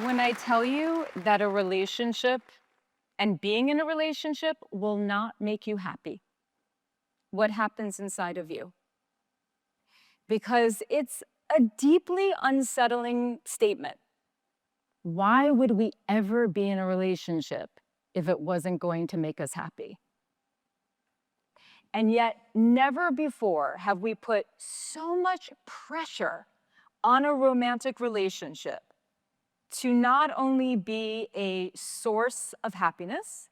When I tell you that a relationship and being in a relationship will not make you happy, what happens inside of you? Because it's a deeply unsettling statement. Why would we ever be in a relationship if it wasn't going to make us happy? And yet, never before have we put so much pressure on a romantic relationship to not only be a source of happiness,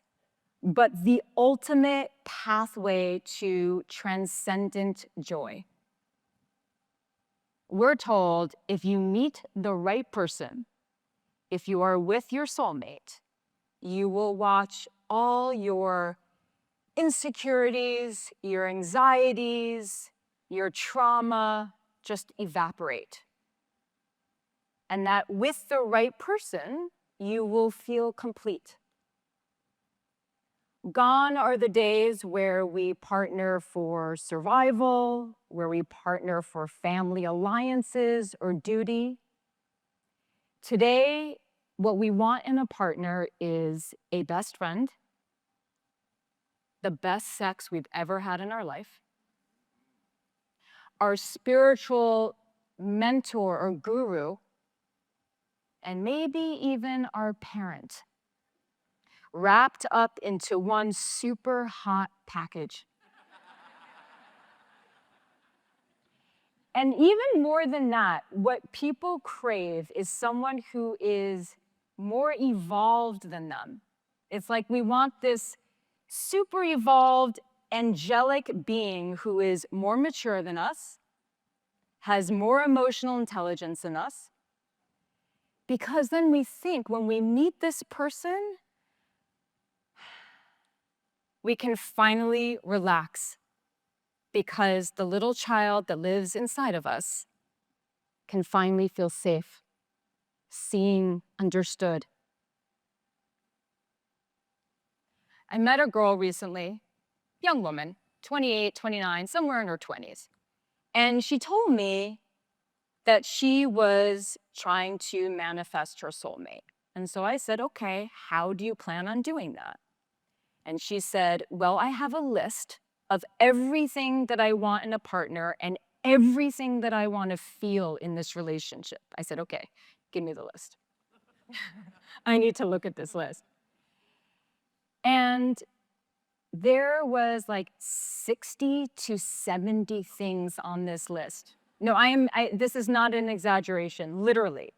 but the ultimate pathway to transcendent joy. We're told if you meet the right person, if you are with your soulmate, you will watch all your insecurities, your anxieties, your trauma just evaporate. And that with the right person, you will feel complete. Gone are the days where we partner for survival, where we partner for family alliances or duty. Today, what we want in a partner is a best friend, the best sex we've ever had in our life, our spiritual mentor or guru, and maybe even our parent, wrapped up into one super hot package. And even more than that, what people crave is someone who is more evolved than them. It's like we want this super evolved, angelic being who is more mature than us, has more emotional intelligence than us, because then we think when we meet this person, we can finally relax because the little child that lives inside of us can finally feel safe, seen, understood. I met a girl recently, young woman, 28, 29, somewhere in her 20s. And she told me that she was trying to manifest her soulmate. And so I said, okay, how do you plan on doing that? And she said, well, I have a list of everything that I want in a partner and everything that I want to feel in this relationship. I said, okay, give me the list. I need to look at this list. And there was like 60 to 70 things on this list. No, this is not an exaggeration, literally.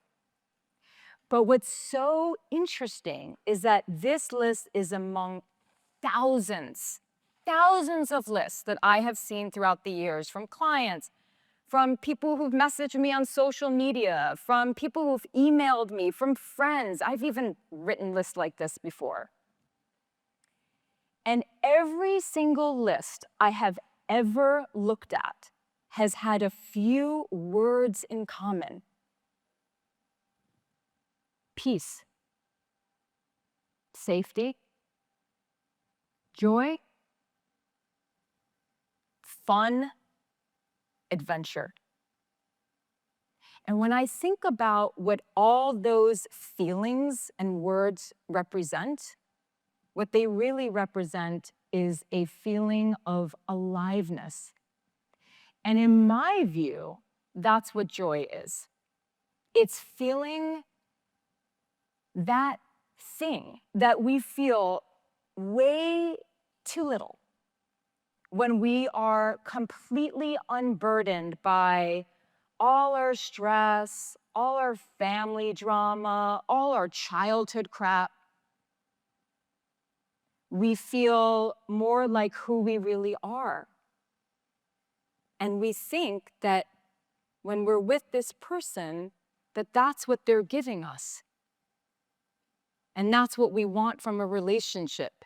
But what's so interesting is that this list is among thousands of lists that I have seen throughout the years from clients, from people who've messaged me on social media, from people who've emailed me, from friends. I've even written lists like this before. And every single list I have ever looked at has had a few words in common. Peace, safety, joy, fun, adventure. And when I think about what all those feelings and words represent, what they really represent is a feeling of aliveness. And in my view, that's what joy is. It's feeling that thing that we feel way too little when we are completely unburdened by all our stress, all our family drama, all our childhood crap. We feel more like who we really are. And we think that when we're with this person, that that's what they're giving us. And that's what we want from a relationship,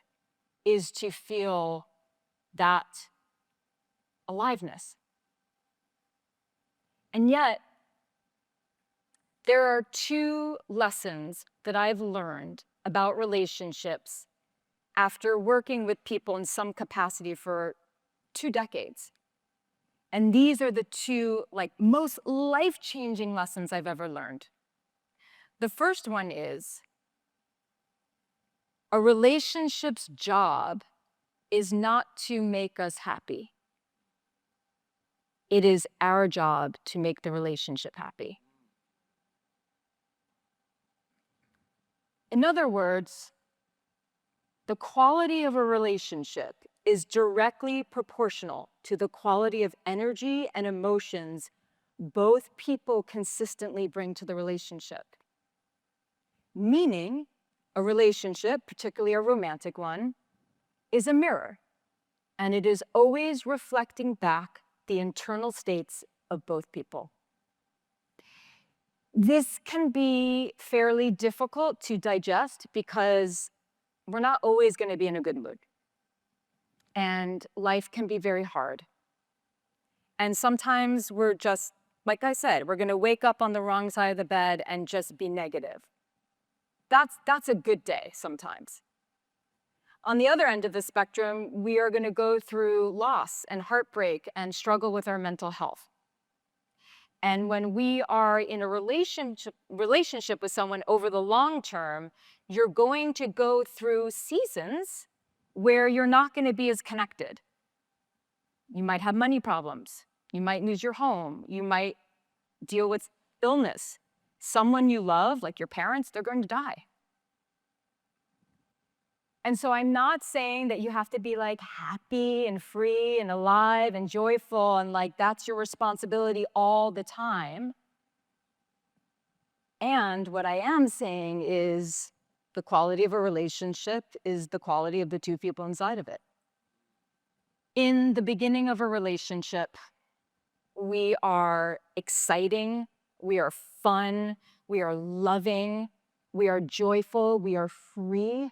is to feel that aliveness. And yet, there are two lessons that I've learned about relationships after working with people in some capacity for 2 decades. And these are the two most life-changing lessons I've ever learned. The first one is a relationship's job is not to make us happy. It is our job to make the relationship happy. In other words, the quality of a relationship is directly proportional to the quality of energy and emotions both people consistently bring to the relationship. Meaning, a relationship, particularly a romantic one, is a mirror, and it is always reflecting back the internal states of both people. This can be fairly difficult to digest because we're not always going to be in a good mood. And life can be very hard. And sometimes we're just, like I said, we're going to wake up on the wrong side of the bed and just be negative. That's a good day sometimes. On the other end of the spectrum, we are going to go through loss and heartbreak and struggle with our mental health. And when we are in a relationship with someone over the long term, you're going to go through seasons where you're not going to be as connected. You might have money problems. You might lose your home. You might deal with illness. Someone you love, like your parents, they're going to die. And so I'm not saying that you have to be like happy and free and alive and joyful and like that's your responsibility all the time. And what I am saying is the quality of a relationship is the quality of the two people inside of it. In the beginning of a relationship, we are exciting, we are fun, we are loving, we are joyful, we are free.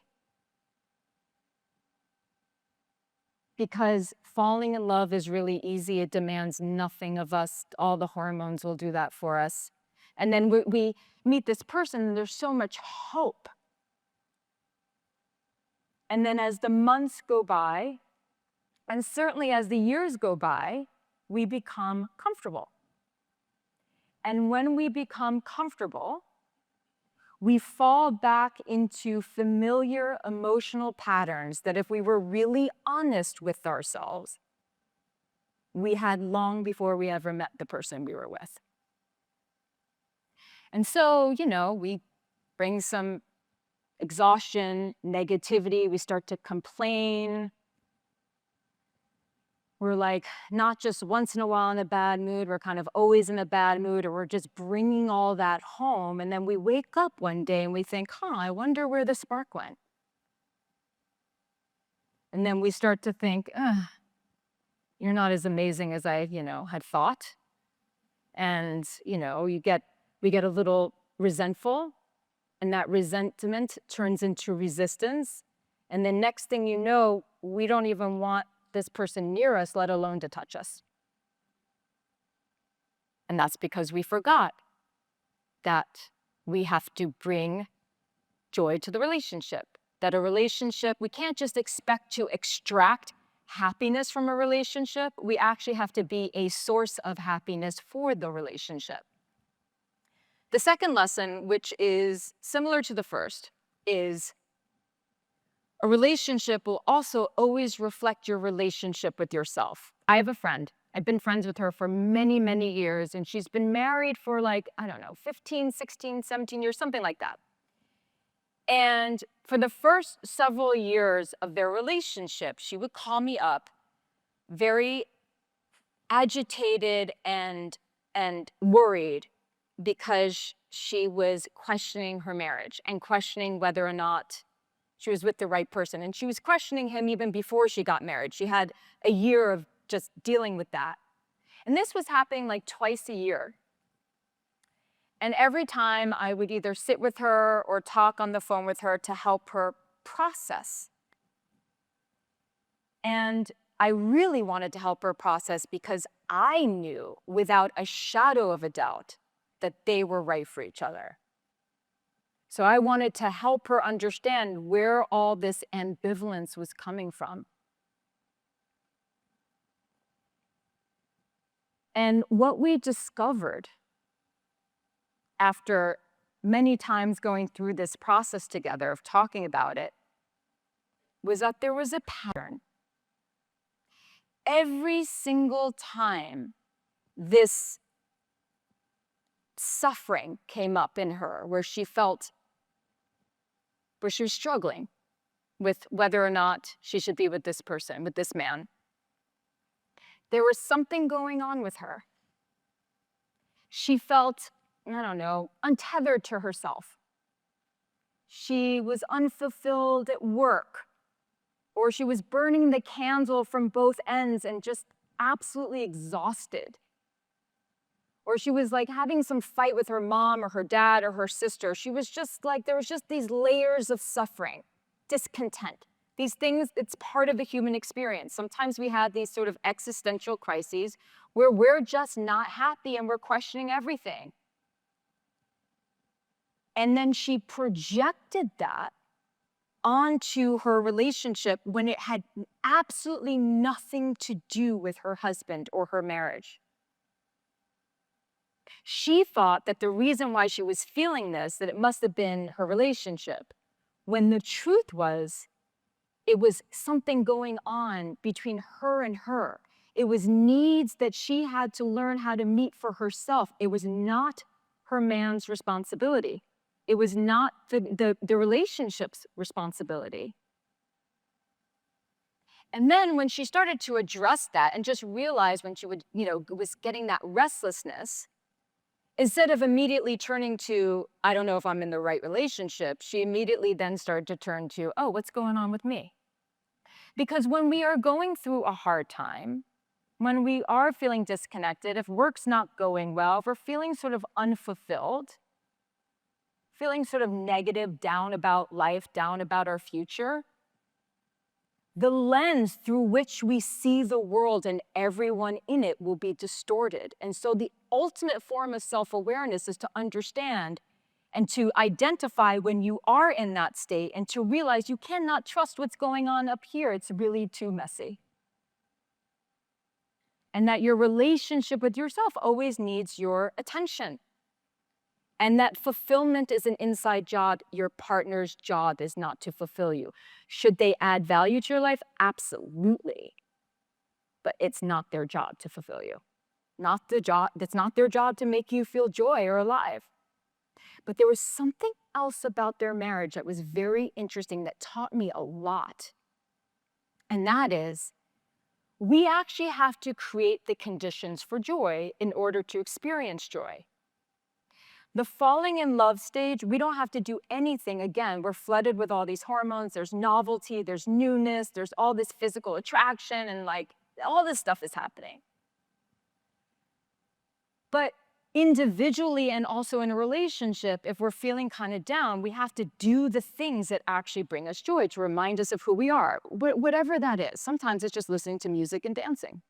Because falling in love is really easy. It demands nothing of us. All the hormones will do that for us. And then we meet this person and there's so much hope. And then as the months go by, and certainly as the years go by, we become comfortable. And when we become comfortable, we fall back into familiar emotional patterns that if we were really honest with ourselves, we had long before we ever met the person we were with. And so, we bring some exhaustion, negativity, we start to complain. We're like not just once in a while in a bad mood, we're kind of always in a bad mood, or we're just bringing all that home. And then we wake up one day and we think, I wonder where the spark went. And then we start to think, you're not as amazing as I, had thought. And, we get a little resentful, and that resentment turns into resistance. And then next thing you know, we don't even want this person near us, let alone to touch us. And that's because we forgot that we have to bring joy to the relationship. That a relationship, we can't just expect to extract happiness from a relationship. We actually have to be a source of happiness for the relationship. The second lesson, which is similar to the first, is a relationship will also always reflect your relationship with yourself. I have a friend. I've been friends with her for many, many years, and she's been married for 15, 16, 17 years, something like that. And for the first several years of their relationship, she would call me up very agitated and worried because she was questioning her marriage and questioning whether or not she was with the right person. And she was questioning him even before she got married. She had a year of just dealing with that. And this was happening like twice a year. And every time I would either sit with her or talk on the phone with her to help her process. And I really wanted to help her process because I knew without a shadow of a doubt that they were right for each other. So I wanted to help her understand where all this ambivalence was coming from. And what we discovered after many times going through this process together of talking about it was that there was a pattern. Every single time this suffering came up in her, where she was struggling with whether or not she should be with this person, with this man, there was something going on with her. She felt, I don't know, untethered to herself. She was unfulfilled at work, or she was burning the candle from both ends and just absolutely exhausted. Or she was like having some fight with her mom or her dad or her sister. She was just like, there was just these layers of suffering, discontent. These things, it's part of the human experience. Sometimes we have these sort of existential crises where we're just not happy and we're questioning everything. And then she projected that onto her relationship when it had absolutely nothing to do with her husband or her marriage. She thought that the reason why she was feeling this, that it must have been her relationship, when the truth was, it was something going on between her and her. It was needs that she had to learn how to meet for herself. It was not her man's responsibility. It was not the relationship's responsibility. And then when she started to address that and just realized when she would, was getting that restlessness, instead of immediately turning to, I don't know if I'm in the right relationship, she immediately then started to turn to, oh, what's going on with me? Because when we are going through a hard time, when we are feeling disconnected, if work's not going well, if we're feeling sort of unfulfilled, feeling sort of negative, down about life, down about our future, the lens through which we see the world and everyone in it will be distorted. And so the ultimate form of self-awareness is to understand and to identify when you are in that state and to realize you cannot trust what's going on up here. It's really too messy. And that your relationship with yourself always needs your attention. And that fulfillment is an inside job. Your partner's job is not to fulfill you. Should they add value to your life? Absolutely. But it's not their job to fulfill you. That's not their job to make you feel joy or alive. But there was something else about their marriage that was very interesting that taught me a lot. And that is, we actually have to create the conditions for joy in order to experience joy. The falling in love stage, we don't have to do anything. Again, we're flooded with all these hormones. There's novelty, there's newness, there's all this physical attraction, and all this stuff is happening. But individually and also in a relationship, if we're feeling kind of down, we have to do the things that actually bring us joy to remind us of who we are, whatever that is. Sometimes it's just listening to music and dancing.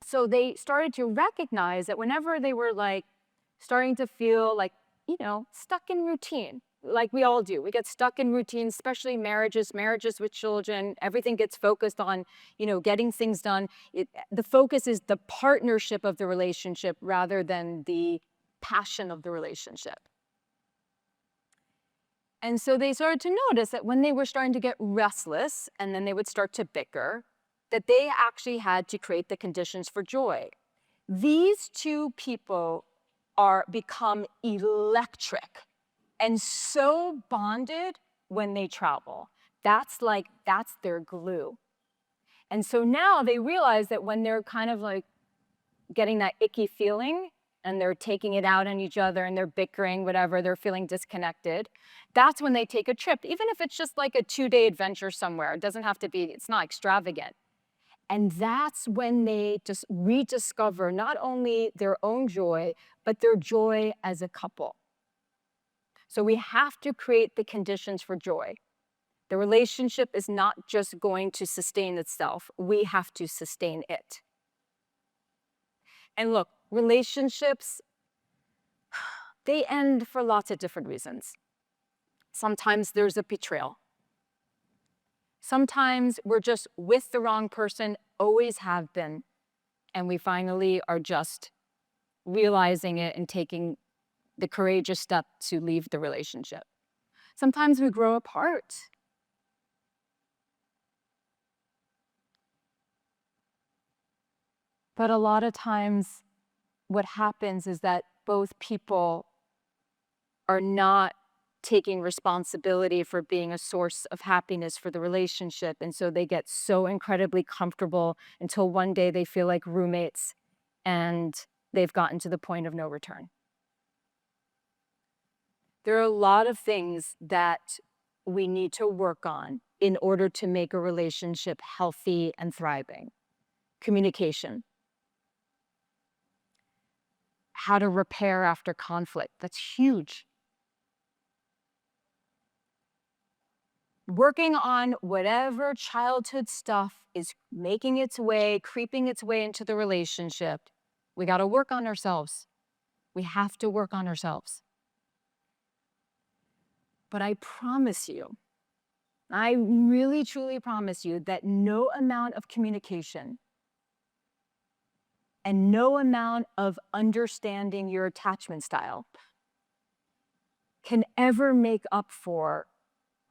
So they started to recognize that whenever they were starting to feel stuck in routine, like we all do, we get stuck in routine, especially marriages with children, everything gets focused on, getting things done. The focus is the partnership of the relationship rather than the passion of the relationship. And so they started to notice that when they were starting to get restless and then they would start to bicker, that they actually had to create the conditions for joy. These two people become electric and so bonded when they travel. That's their glue. And so now they realize that when they're kind of getting that icky feeling and they're taking it out on each other and they're bickering, whatever, they're feeling disconnected, that's when they take a trip, even if it's just a 2-day adventure somewhere. It doesn't have to be, it's not extravagant. And that's when they just rediscover not only their own joy, but their joy as a couple. So we have to create the conditions for joy. The relationship is not just going to sustain itself. We have to sustain it. And look, relationships, they end for lots of different reasons. Sometimes there's a betrayal. Sometimes we're just with the wrong person, always have been, and we finally are just realizing it and taking the courageous step to leave the relationship. Sometimes we grow apart. But a lot of times what happens is that both people are not taking responsibility for being a source of happiness for the relationship. And so they get so incredibly comfortable until one day they feel like roommates and they've gotten to the point of no return. There are a lot of things that we need to work on in order to make a relationship healthy and thriving. Communication. How to repair after conflict. That's huge. Working on whatever childhood stuff is making its way, creeping its way into the relationship. We got to work on ourselves. We have to work on ourselves. But I promise you, I really, truly promise you that no amount of communication and no amount of understanding your attachment style can ever make up for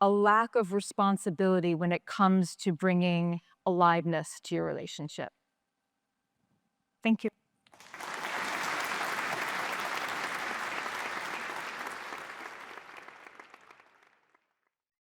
a lack of responsibility when it comes to bringing aliveness to your relationship. Thank you.